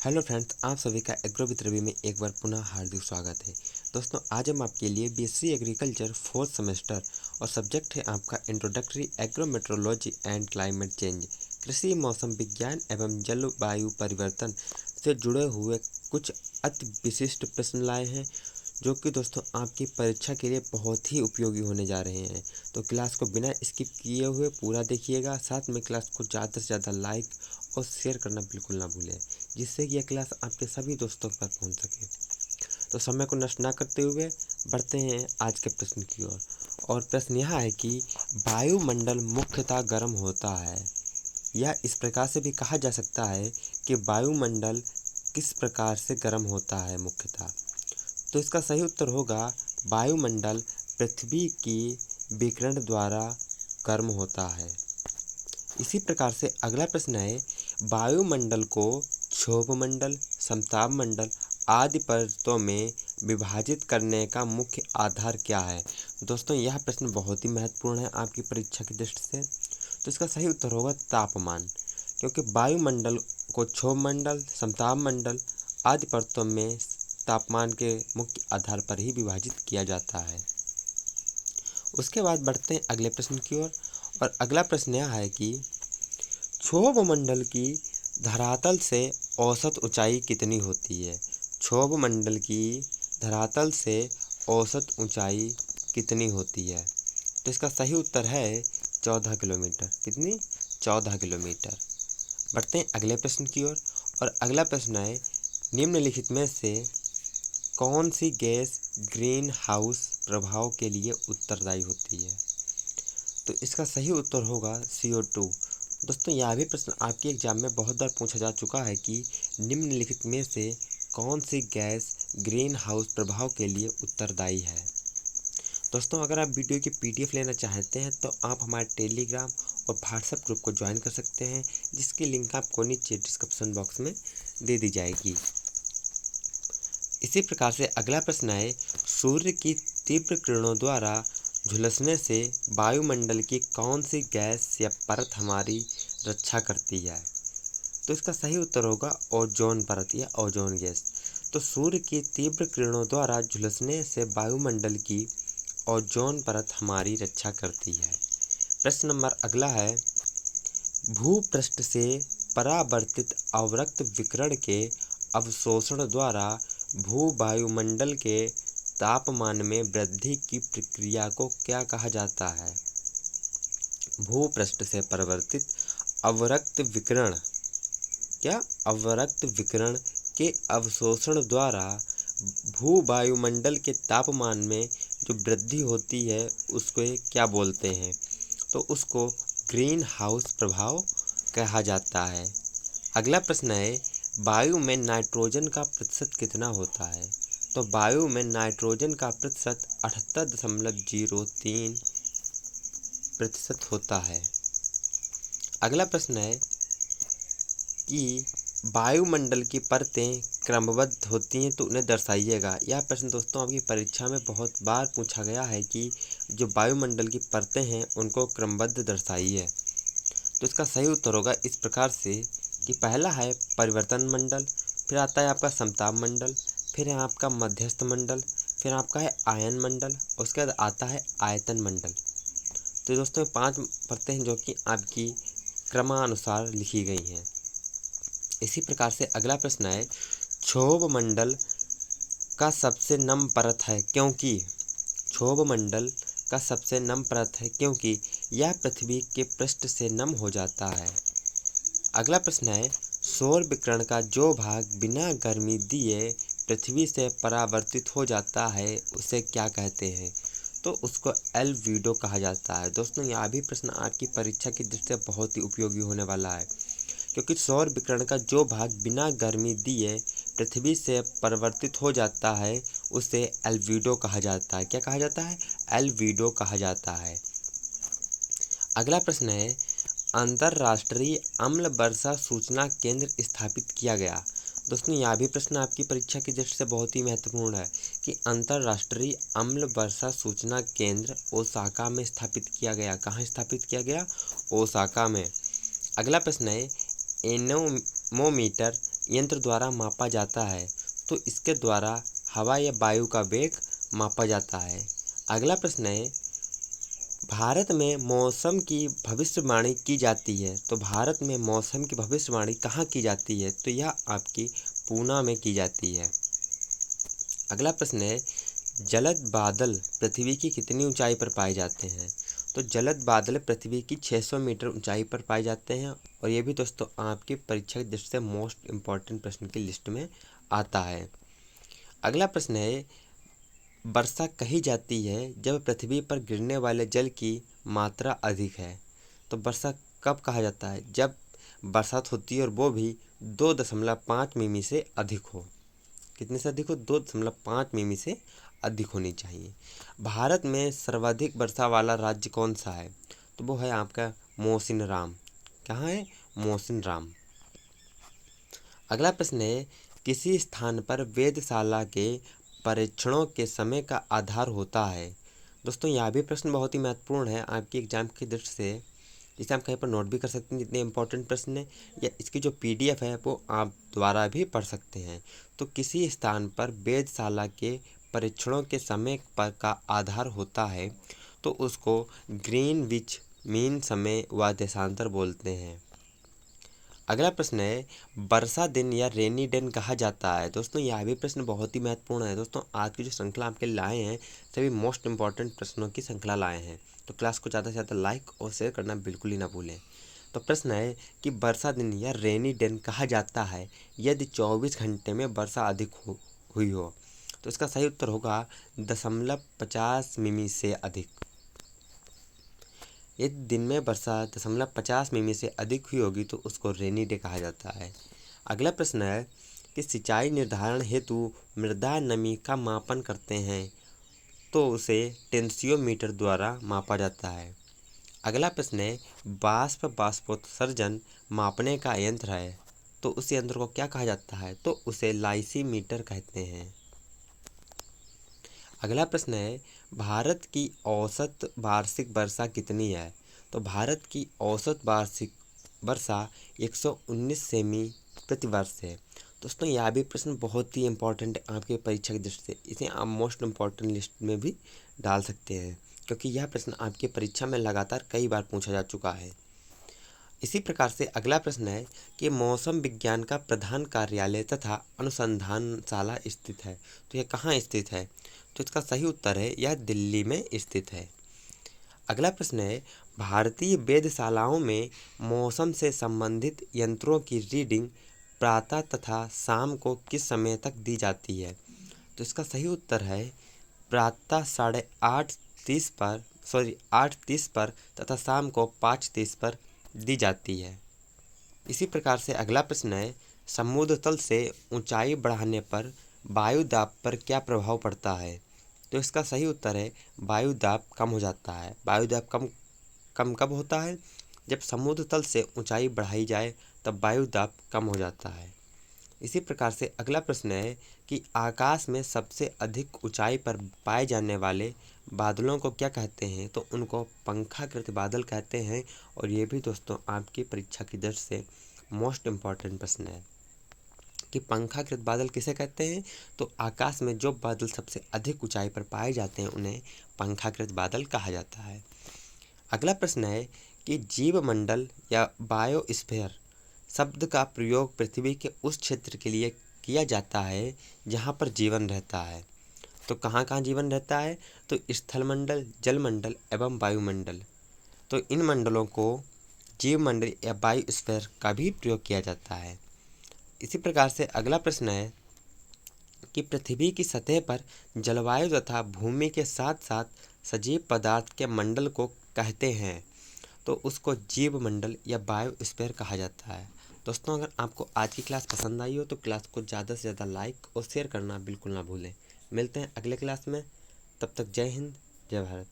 Hello friends, आप सभी का एग्रो विद रवि में एक बार पुनः हार्दिक स्वागत है। दोस्तों, आज हम आपके लिए बीएससी एग्रीकल्चर फोर्थ सेमेस्टर और सब्जेक्ट है आपका introductory agro metrology and climate change, कृषि मौसम विज्ञान एवं जलवायु परिवर्तन से जुड़े हुए कुछ अति विशिष्ट प्रश्न लाए हैं, जो कि दोस्तों आपकी परीक्षा के लिए बहुत ही उपयोगी होने जा रहे हैं। तो क्लास को बिना स्किप किए हुए पूरा देखिएगा, साथ में क्लास को ज़्यादा से ज़्यादा लाइक और शेयर करना बिल्कुल ना भूलें, जिससे कि यह क्लास आपके सभी दोस्तों तक पहुंच सके। तो समय को नष्ट ना करते हुए बढ़ते हैं आज के प्रश्न की ओर। और प्रश्न यह है कि वायुमंडल मुख्यतः गर्म होता है, या इस प्रकार से भी कहा जा सकता है कि वायुमंडल किस प्रकार से गर्म होता है मुख्यतः। तो इसका सही उत्तर होगा वायुमंडल पृथ्वी की विकिरण द्वारा गर्म होता है। इसी प्रकार से अगला प्रश्न है, वायुमंडल को क्षोभमंडल, समताप मंडल आदि परतों में विभाजित करने का मुख्य आधार क्या है। दोस्तों, यह प्रश्न बहुत ही महत्वपूर्ण है आपकी परीक्षा की दृष्टि से। तो इसका सही उत्तर होगा तापमान, क्योंकि वायुमंडल को क्षोभमंडल, समताप मंडल आदि परतों में तापमान के मुख्य आधार पर ही विभाजित किया जाता है। उसके बाद बढ़ते हैं अगले प्रश्न की ओर। और अगला प्रश्न यह है कि क्षोभमंडल की धरातल से औसत ऊंचाई कितनी होती है। क्षोभमंडल की धरातल से औसत ऊंचाई कितनी होती है। तो इसका सही उत्तर है 14 किलोमीटर। कितनी? 14 किलोमीटर। बढ़ते हैं अगले प्रश्न की ओर। और अगला प्रश्न है, निम्नलिखित में से कौन सी गैस ग्रीन हाउस प्रभाव के लिए उत्तरदायी होती है। तो इसका सही उत्तर होगा CO2। दोस्तों, यह भी प्रश्न आपके एग्जाम में बहुत बार पूछा जा चुका है कि निम्नलिखित में से कौन सी गैस ग्रीन हाउस प्रभाव के लिए उत्तरदायी है। दोस्तों, अगर आप वीडियो की PDF लेना चाहते हैं तो आप हमारे टेलीग्राम और व्हाट्सएप ग्रुप को ज्वाइन कर सकते हैं, जिसकी लिंक आपको नीचे डिस्क्रिप्शन बॉक्स में दे दी जाएगी। इसी प्रकार से अगला प्रश्न है, सूर्य की तीव्र किरणों द्वारा झुलसने से वायुमंडल की कौन सी गैस या परत हमारी रक्षा करती है। तो इसका सही उत्तर होगा ओजोन परत या ओजोन गैस। तो सूर्य की तीव्र किरणों द्वारा झुलसने से वायुमंडल की ओजोन परत हमारी रक्षा करती है। प्रश्न नंबर अगला है, भूपृष्ठ से परावर्तित अवरक्त विकिरण के अवशोषण द्वारा भू-वायुमंडल के तापमान में वृद्धि की प्रक्रिया को क्या कहा जाता है। भूपृष्ठ से परावर्तित अवरक्त विकिरण, क्या अवरक्त विकिरण के अवशोषण द्वारा भू-वायुमंडल के तापमान में जो वृद्धि होती है उसको क्या बोलते हैं। तो उसको ग्रीन हाउस प्रभाव कहा जाता है। अगला प्रश्न है, वायु में नाइट्रोजन का प्रतिशत कितना होता है। तो वायु में नाइट्रोजन का प्रतिशत 78.03% होता है। अगला प्रश्न है कि वायुमंडल की परतें क्रमबद्ध होती हैं तो उन्हें दर्शाइएगा। यह प्रश्न दोस्तों आपकी परीक्षा में बहुत बार पूछा गया है कि जो वायुमंडल की परतें हैं उनको क्रमबद्ध दर्शाइए। तो इसका सही उत्तर होगा इस प्रकार से कि पहला है परिवर्तन मंडल, फिर आता है आपका समताप मंडल, फिर है आपका मध्यस्थ मंडल, फिर आपका है आयन मंडल, उसके बाद आता है आयतन मंडल। तो दोस्तों 5 परतें हैं जो कि आपकी क्रमानुसार लिखी गई हैं। इसी प्रकार से अगला प्रश्न है, क्षोभ मंडल का सबसे नम परत है क्योंकि। क्षोभ मंडल का सबसे नम परत है क्योंकि यह पृथ्वी के पृष्ठ से नम हो जाता है। अगला प्रश्न है, सौर विकिरण का जो भाग बिना गर्मी दिए पृथ्वी से परावर्तित हो जाता है उसे क्या कहते हैं। तो उसको एल्विडो कहा जाता है। दोस्तों, यह भी प्रश्न आपकी परीक्षा की दृष्टि से बहुत ही उपयोगी होने वाला है, क्योंकि सौर विकिरण का जो भाग बिना गर्मी दिए पृथ्वी से परावर्तित हो जाता है उसे एल्विडो कहा जाता है। क्या कहा जाता है? एल्विडो कहा जाता है। अगला प्रश्न है, अंतर्राष्ट्रीय अम्ल वर्षा सूचना केंद्र स्थापित किया गया। दोस्तों, यह भी प्रश्न आपकी परीक्षा की दृष्टि से बहुत ही महत्वपूर्ण है कि अंतर्राष्ट्रीय अम्ल वर्षा सूचना केंद्र ओसाका में स्थापित किया गया। कहाँ स्थापित किया गया? ओसाका में। अगला प्रश्न है, एनेमोमीटर यंत्र द्वारा मापा जाता है? तो इसके द्वारा हवा या वायु का वेग मापा जाता है। अगला प्रश्न है, भारत में मौसम की भविष्यवाणी की जाती है? तो भारत में मौसम की भविष्यवाणी कहाँ की जाती है? तो यह आपकी पूना में की जाती है। अगला प्रश्न है, जलद बादल पृथ्वी की कितनी ऊंचाई पर पाए जाते हैं? तो जलद बादल पृथ्वी की 600 मीटर ऊंचाई पर पाए जाते हैं और ये भी दोस्तों आपकी परीक्षा की दृष्टि से मोस्ट इम्पॉर्टेंट प्रश्न की लिस्ट में आता है। अगला प्रश्न है, वर्षा कही जाती है जब पृथ्वी पर गिरने वाले जल की मात्रा अधिक है? तो वर्षा कब कहा जाता है? जब बरसात होती है और वो भी 2.5 मिमी से अधिक हो। कितने से अधिक हो? 2.5 मिमी से अधिक होनी चाहिए। भारत में सर्वाधिक वर्षा वाला राज्य कौन सा है? तो वो है आपका मौसिनराम। कहाँ है? मौसिनराम। अगला प्रश्न है, किसी स्थान पर वेधशाला के परीक्षणों के समय का आधार होता है? दोस्तों यह भी प्रश्न बहुत ही महत्वपूर्ण है आपकी एग्जाम की दृष्टि से, इसे आप कहीं पर नोट भी कर सकते हैं जितने इंपॉर्टेंट प्रश्न है, या इसकी जो PDF है वो आप द्वारा भी पढ़ सकते हैं। तो किसी स्थान पर वेधशाला के परीक्षणों के समय पर का आधार होता है तो उसको ग्रीनविच मीन समय व देशांतर बोलते हैं। अगला प्रश्न है, वर्षा दिन या रेनी दिन कहा जाता है? दोस्तों यह भी प्रश्न बहुत ही महत्वपूर्ण है। दोस्तों आज की जो श्रृंखला आपके लाए हैं सभी मोस्ट इंपॉर्टेंट प्रश्नों की श्रृंखला लाए हैं, तो क्लास को ज़्यादा से ज़्यादा लाइक और शेयर करना बिल्कुल ही ना भूलें। तो प्रश्न है कि वर्षा दिन या रेनी दिन कहा जाता है यदि 24 घंटे में वर्षा अधिक हुई हो? तो इसका सही उत्तर होगा 0.50 मिमी से अधिक। यदि दिन में वर्षा 0.50 मिमी से अधिक हुई होगी तो उसको रेनी डे कहा जाता है। अगला प्रश्न है कि सिंचाई निर्धारण हेतु मृदा नमी का मापन करते हैं तो उसे टेंसियोमीटर द्वारा मापा जाता है। अगला प्रश्न है, बाष्पोत्सर्जन मापने का यंत्र है तो उस यंत्र को क्या कहा जाता है? तो उसे लाइसीमीटर कहते हैं। अगला प्रश्न है, भारत की औसत वार्षिक वर्षा कितनी है? तो भारत की औसत वार्षिक वर्षा 119 सेमी प्रति वर्ष है। दोस्तों यह भी प्रश्न बहुत ही इंपॉर्टेंट है आपके परीक्षा की दृष्टि से, इसे आप मोस्ट इम्पॉर्टेंट लिस्ट में भी डाल सकते हैं क्योंकि यह प्रश्न आपके परीक्षा में लगातार कई बार पूछा जा चुका है। इसी प्रकार से अगला प्रश्न है कि मौसम विज्ञान का प्रधान कार्यालय तथा अनुसंधानशाला स्थित है तो यह कहाँ स्थित है? तो इसका सही उत्तर है यह दिल्ली में स्थित है। अगला प्रश्न है, भारतीय वेधशालाओं में मौसम से संबंधित यंत्रों की रीडिंग प्रातः तथा शाम को किस समय तक दी जाती है? तो इसका सही उत्तर है प्रातः 8:30 पर तथा शाम को 5:30 पर दी जाती है। इसी प्रकार से अगला प्रश्न है, समुद्र तल से ऊंचाई बढ़ाने पर वायु दाब पर क्या प्रभाव पड़ता है? तो इसका सही उत्तर है वायु दाब कम हो जाता है। वायु दाब कम कब होता है? जब समुद्र तल से ऊंचाई बढ़ाई जाए तब वायु दाब कम हो जाता है। इसी प्रकार से अगला प्रश्न है कि आकाश में सबसे अधिक ऊंचाई पर पाए जाने वाले बादलों को क्या कहते हैं? तो उनको पंखाकृत बादल कहते हैं और ये भी दोस्तों आपकी परीक्षा की दृष्टि से मोस्ट इम्पॉर्टेंट प्रश्न है कि पंखाकृत बादल किसे कहते हैं? तो आकाश में जो बादल सबसे अधिक ऊंचाई पर पाए जाते हैं उन्हें पंखाकृत बादल कहा जाता है। अगला प्रश्न है कि जीवमंडल या बायोस्फीयर शब्द का प्रयोग पृथ्वी के उस क्षेत्र के लिए किया जाता है जहाँ पर जीवन रहता है। तो कहाँ कहाँ जीवन रहता है? तो स्थलमंडल, जलमंडल एवं वायुमंडल। तो इन मंडलों को जीवमंडल या बायोस्फीयर का भी प्रयोग किया जाता है। इसी प्रकार से अगला प्रश्न है कि पृथ्वी की सतह पर जलवायु तथा भूमि के साथ साथ सजीव पदार्थ के मंडल को कहते हैं तो उसको जीवमंडल या बायोस्फीयर कहा जाता है। दोस्तों अगर आपको आज की क्लास पसंद आई हो तो क्लास को ज़्यादा से ज़्यादा लाइक और शेयर करना बिल्कुल ना भूलें। मिलते हैं अगले क्लास में, तब तक जय हिंद, जय भारत।